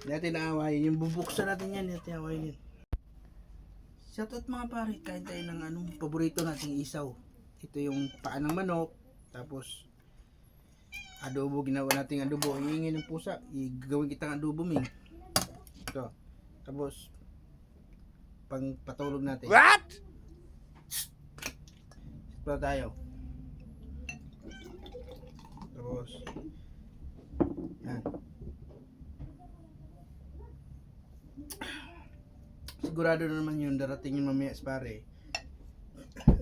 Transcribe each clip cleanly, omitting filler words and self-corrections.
Natin naawayin. Yung bubuksan natin yan. Natin naawayin yan. Shoutout mga pare. Kain tayo ng paborito nating isaw. Ito yung paa ng manok. Tapos adobo. Ginawa nating adobo. Hihingi ng pusa. Gagawin kitang adobo, Ming. Ito. Tapos pang patulog natin. What? Ito tayo. Tapos yan. Sigurado na naman yun, darating yung mamaya sa pare.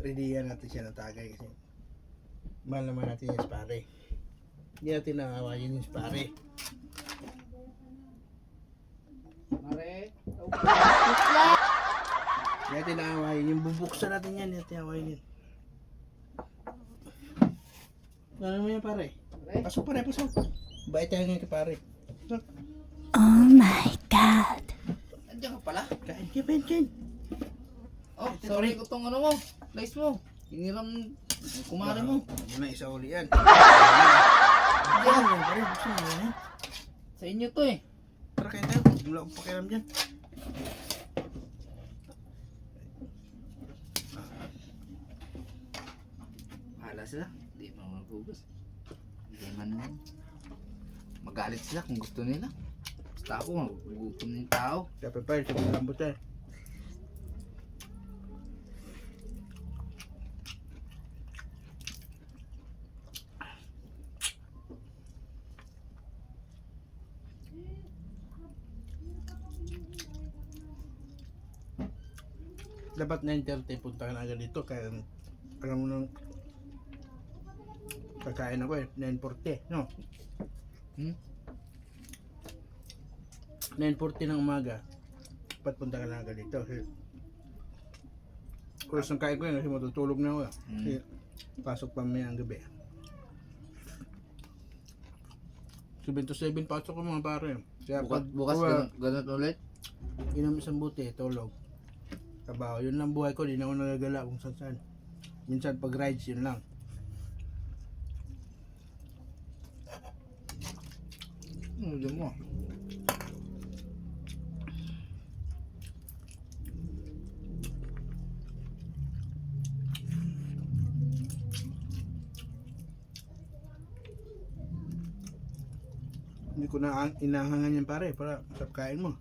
Ready yan natin siya natagay kasi mahal naman natin yung pare. Hindi natin nakawayin yung pare. Mare. Hindi natin nakawayin yung bubuksan natin yan. Hindi natin nakawayin yan. Ano naman yan pare? Pasok pare, pasok. Bait tayo ngayon kay pare. Oh my God. Andiyan ka pala? Kain, kain. Oh, sorry ko tong ano mo. Nice mo. Iniram kumare mo. Yun na isa uli yan. Andiyan. Yan, pare, buksan mo yan. Sa inyo to eh. Tara kain tayo. Wala akong pakialam dyan. Bahala sila. Hindi mo magugas. Hindi man yan. Magalit sila kung gusto nila. Basta ako, magugutom ng tao. Dapat pa, sa mga lambot eh. Dapat 9:30 punta ka na agad dito kaya alam mo nang kakain ako eh 9:40 no? 9:40 ng umaga dapat punta ka na agad dito kasi oras ng kain ko yun kasi matutulog na ako kasi pasok pa may ang gabi 7 to 7 pasok ko mga pare kaya Bukas ganun ulit. inom isang buti tulog trabaho, yun lang buhay ko, di na ako nagagala kung saan. Minsan pag rides, yun lang. Diyan mo. Hindi ko na inahangan yan pare, para masarap kain mo.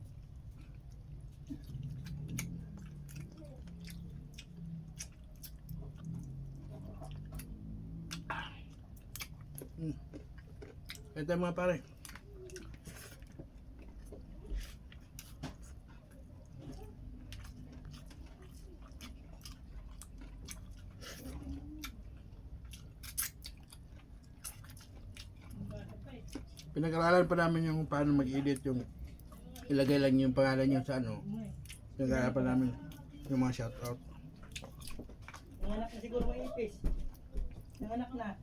Ito mga pare. Pinag-aralan pa namin yung paano mag-edit yung ilagay lang yung pangalan nyo sa ano. Pinag-aralan pa namin yung mga shoutout. Nanganak na siguro mga ipis. Nanganak na.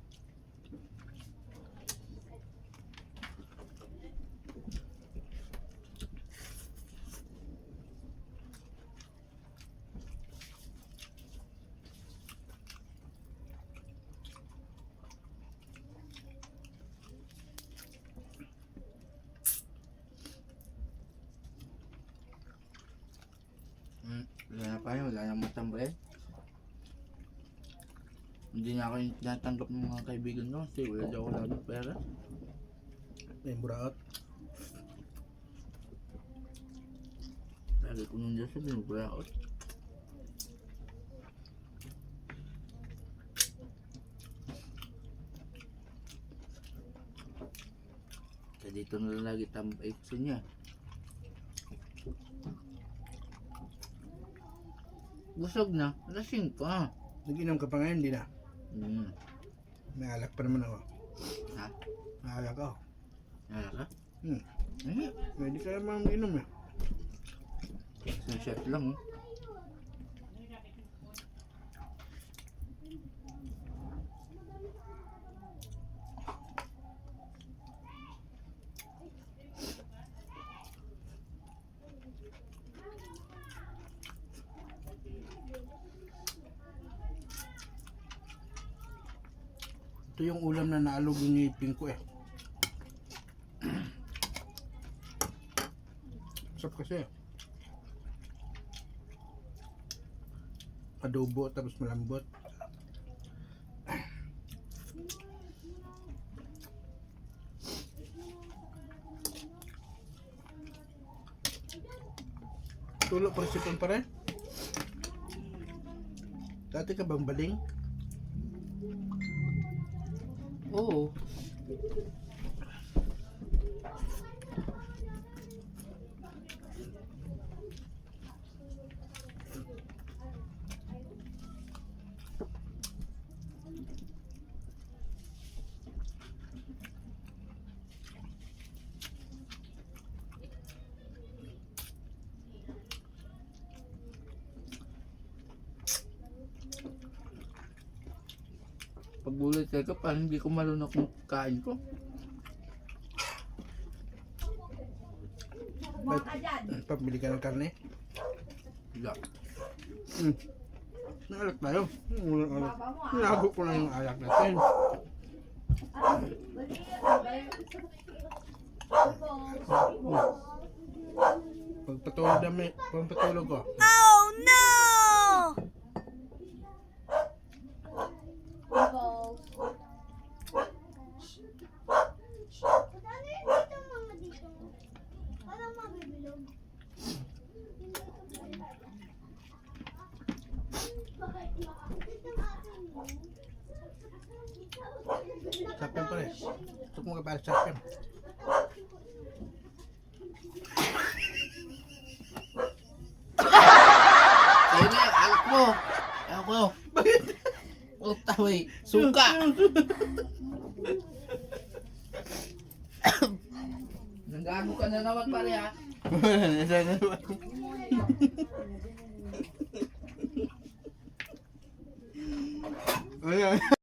Wala na pa yun, wala na matambay. Hindi na ako yung tinatanggap ng mga kaibigan ko kasi wala daw wala ng pera. Yung buraot. Lagi ko nung dyan sabi, bulaot. Kaya dito na lang lagi tambay ko niya. Busog na, lasing pa. Nag-inom ka pa ngayon, hindi na. May alak pa naman ako. Ha? May alak ako. Wala ka? Eh, pwede ka naman mag-inom eh. Isang shot lang oh. Ito yung ulam na naalog yung ngipin ko eh. Masarap kasi. Adobo tapos malambot. Tulo pa sipon pa rin. Dati ka bang baling? Oo. Pag gulat ka, parang hindi ko malunok yung kain ko. Pabili ka ng karne? Wala. Naalak tayo. Nago ko lang yung alak natin. Pagpatulog dami, pagpatulog ko. Oh no! Sapin pa rin. Gusto mo ka para sapin. Ayun na, alak mo. Ayaw ko. Bakit? Utaway, suka. Nanggago ka na naman pare ha. Ayan.